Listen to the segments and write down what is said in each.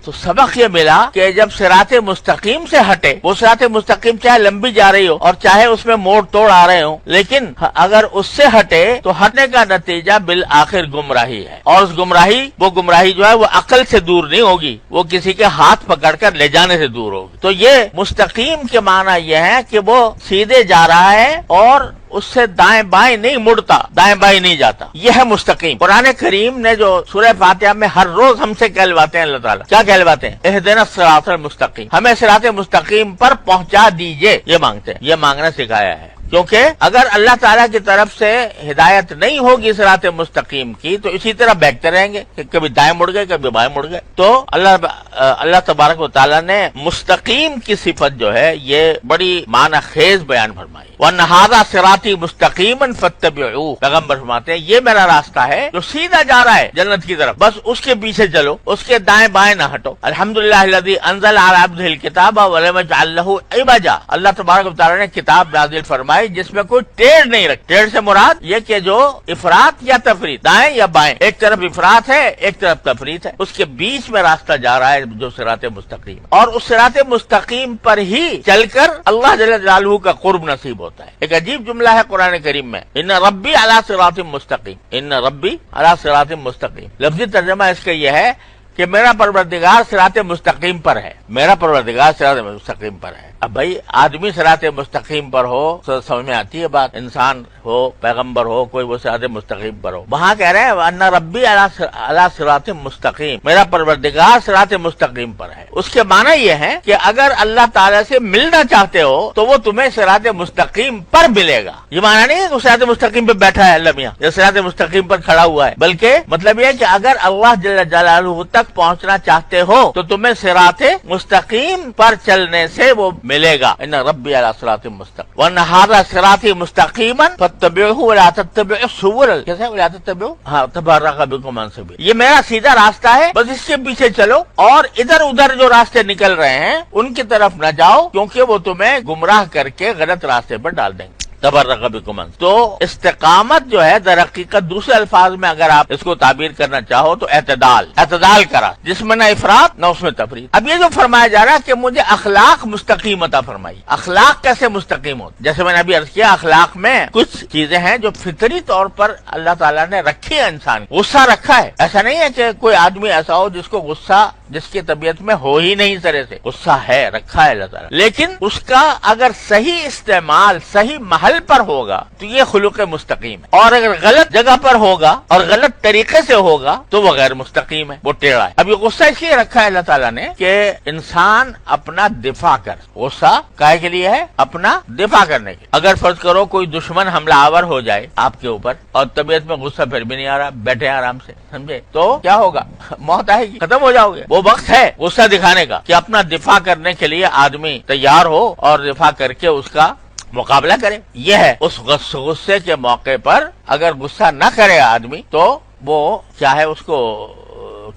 تو سبق یہ ملا کہ جب صراط مستقیم سے ہٹے، وہ صراط مستقیم چاہے لمبی جا رہی ہو اور چاہے اس میں موڑ توڑ آ رہے ہوں، لیکن اگر اس سے ہٹے تو ہٹنے کا نتیجہ بالآخر گمراہی ہے، اور اس گمراہی جو ہے وہ عقل سے دور نہیں ہوگی، وہ کسی کے ہاتھ پکڑ کر لے جانے سے دور ہوگی۔ تو یہ مستقیم کے معنی یہ ہے کہ وہ سیدھے جا رہا ہے اور اس سے دائیں بائیں نہیں مڑتا، دائیں بائیں نہیں جاتا، یہ ہے مستقیم۔ قرآن کریم نے جو سورہ فاتحہ میں ہر روز ہم سے کہلواتے ہیں اللہ تعالیٰ، کیا کہلواتے ہیں؟ اہدنا الصراط المستقیم، ہمیں صراط مستقیم پر پہنچا دیجئے، یہ مانگتے ہیں، یہ مانگنا سکھایا ہے۔ کیونکہ اگر اللہ تعالیٰ کی طرف سے ہدایت نہیں ہوگی صراط مستقیم کی تو اسی طرح بہتے رہیں گے کہ کبھی دائیں مڑ گئے کبھی بائیں مڑ گئے۔ تو اللہ تبارک و تعالیٰ نے مستقیم کی صفت جو ہے یہ بڑی معنی خیز بیان فرمائی۔ وَأَنَّ هَذَا صِرَاطِي مُسْتَقِيمًا فَاتَّبِعُوهُ، پیغمبر فرماتے ہیں یہ میرا راستہ ہے جو سیدھا جا رہا ہے جنت کی طرف، بس اس کے پیچھے چلو، اس کے دائیں بائیں نہ ہٹو۔ الحمدللہ الذی انزل علی عبدہ الکتاب ولم یجعل لہ عوجا، اللہ تبارک و تعالیٰ نے کتاب نازل فرمائی جس میں کوئی ٹیڑھ نہیں رکھ۔ ٹیڑھ سے مراد یہ کہ جو افراط یا تفریط، دائیں یا بائیں، ایک طرف افراط ہے ایک طرف تفریط ہے، اس کے بیچ میں راستہ جا رہا ہے جو صراط مستقیم، اور اس صراط مستقیم پر ہی چل کر اللہ جل جلالہ کا قرب نصیب ہوتا ہے۔ ایک عجیب جملہ ہے قرآن کریم میں، ان ربی علی صراط مستقیم، ان ربی علی صراط مستقیم، لفظی ترجمہ اس کا یہ ہے کہ میرا پروردگار صراط مستقیم پر ہے، میرا پروردگار صراط مستقیم پر ہے۔ اب بھائی آدمی صراط مستقیم پر ہو تو سمجھ میں آتی ہے بات، انسان ہو پیغمبر ہو کوئی وہ صراط مستقیم پر ہو۔ وہاں کہہ رہے ہیں ان ربی علی صراط مستقیم، میرا پروردگار صراط مستقیم پر ہے۔ اس کے معنی یہ ہے کہ اگر اللہ تعالیٰ سے ملنا چاہتے ہو تو وہ تمہیں صراط مستقیم پر ملے گا۔ یہ معنی نہیں ہے کہ صراط مستقیم پہ بیٹھا ہے اللہ میاں یا صراط مستقیم پر کھڑا ہوا ہے، بلکہ مطلب یہ ہے کہ اگر اللہ جل جلالہ تک پہنچنا چاہتے ہو تو تمہیں صراط مستقیم پر چلنے سے وہ ملے گا۔ ان ربی علی صراط مستقیم وان ھذا صراطی مستقیما فاتبعوه ولا تتبعوا السبل، کیسے ولا تتبعوا تفرق بکم عن سبیل، یہ میرا سیدھا راستہ ہے بس اس کے پیچھے چلو، اور ادھر ادھر جو راستے نکل رہے ہیں ان کی طرف نہ جاؤ کیونکہ وہ تمہیں گمراہ کر کے غلط راستے پر ڈال دیں گے۔ تفرق بکم عن، تو استقامت جو ہے در حقیقت دوسرے الفاظ میں اگر آپ اس کو تعبیر کرنا چاہو تو اعتدال کرا، جس میں نہ افراط نہ اس میں تفریط۔ اب یہ جو فرمایا جا رہا ہے کہ مجھے اخلاق مستقیم عطا فرمائی، اخلاق کیسے مستقیم ہوتے؟ جیسے میں نے ابھی عرض کیا اخلاق میں کچھ چیزیں ہیں جو فطری طور پر اللہ تعالیٰ نے رکھی ہے، انسان غصہ رکھا ہے، ایسا نہیں ہے کہ کوئی آدمی ایسا ہو جس کو غصہ جس کی طبیعت میں ہو ہی نہیں، طرح سے غصہ ہے، رکھا ہے اللہ تعالیٰ، لیکن اس کا اگر صحیح استعمال صحیح محل پر ہوگا تو یہ خلق مستقیم ہے، اور اگر غلط جگہ پر ہوگا اور غلط طریقے سے ہوگا تو وہ غیر مستقیم ہے، وہ ٹیڑھا ہے۔ اب یہ غصہ اس لیے رکھا ہے اللہ تعالیٰ نے کہ انسان اپنا دفاع کر، غصہ کائے کے لیے ہے؟ اپنا دفاع کرنے کے۔ اگر فرض کرو کوئی دشمن حملہ آور ہو جائے آپ کے اوپر اور طبیعت میں غصہ پھر بھی نہیں آ رہا، بیٹھے آرام سے، سمجھے، تو کیا ہوگا؟ موت آئے گی، ختم ہو جاؤ گے۔ وہ وقت ہے غصہ دکھانے کا کہ اپنا دفاع کرنے کے لیے آدمی تیار ہو اور دفاع کر کے اس کا مقابلہ کرے۔ یہ ہے اس غصے کے موقع پر اگر غصہ نہ کرے آدمی تو وہ کیا ہے، اس کو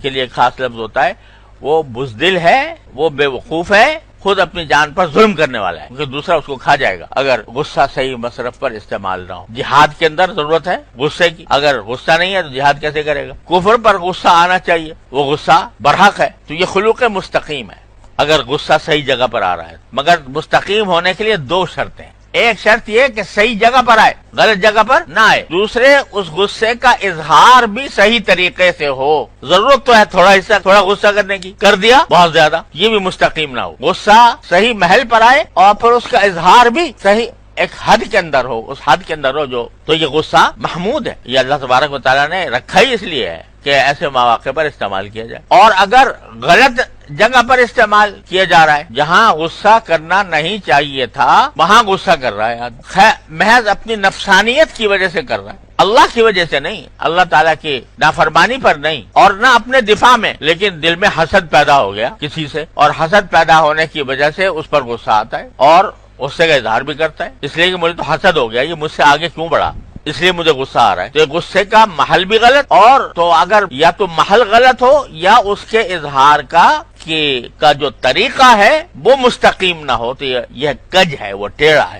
کے لیے خاص لفظ ہوتا ہے، وہ بزدل ہے، وہ بے وقوف ہے، خود اپنی جان پر ظلم کرنے والا ہے، کیونکہ دوسرا اس کو کھا جائے گا اگر غصہ صحیح مصرف پر استعمال نہ ہو۔ جہاد کے اندر ضرورت ہے غصے کی، اگر غصہ نہیں ہے تو جہاد کیسے کرے گا؟ کفر پر غصہ آنا چاہیے، وہ غصہ برحق ہے، تو یہ خلوق مستقیم ہے اگر غصہ صحیح جگہ پر آ رہا ہے۔ مگر مستقیم ہونے کے لیے دو شرطیں ہیں، ایک شرط یہ کہ صحیح جگہ پر آئے، غلط جگہ پر نہ آئے، دوسرے اس غصے کا اظہار بھی صحیح طریقے سے ہو۔ ضرورت تو ہے تھوڑا حصہ تھوڑا غصہ کرنے کی، کر دیا بہت زیادہ، یہ بھی مستقیم نہ ہو۔ غصہ صحیح محل پر آئے اور پھر اس کا اظہار بھی صحیح ایک حد کے اندر ہو، اس حد کے اندر ہو جو، تو یہ غصہ محمود ہے، یہ اللہ تبارک و تعالیٰ نے رکھا ہی اس لیے ہے کہ ایسے مواقع پر استعمال کیا جائے۔ اور اگر غلط جگہ پر استعمال کیا جا رہا ہے، جہاں غصہ کرنا نہیں چاہیے تھا وہاں غصہ کر رہا ہے آدمی، محض اپنی نفسانیت کی وجہ سے کر رہا ہے، اللہ کی وجہ سے نہیں، اللہ تعالیٰ کی نافرمانی پر نہیں، اور نہ اپنے دفاع میں، لیکن دل میں حسد پیدا ہو گیا کسی سے، اور حسد پیدا ہونے کی وجہ سے اس پر غصہ آتا ہے اور غصے کا اظہار بھی کرتا ہے، اس لیے کہ مجھے تو حسد ہو گیا، یہ مجھ سے آگے کیوں بڑھا، اس لیے مجھے غصہ آ رہا ہے۔ تو غصے کا محل بھی غلط، اور تو اگر یا تو محل غلط ہو یا اس کے اظہار کا جو طریقہ ہے وہ مستقیم نہ ہو تو یہ کج ہے، وہ ٹیڑھا ہے۔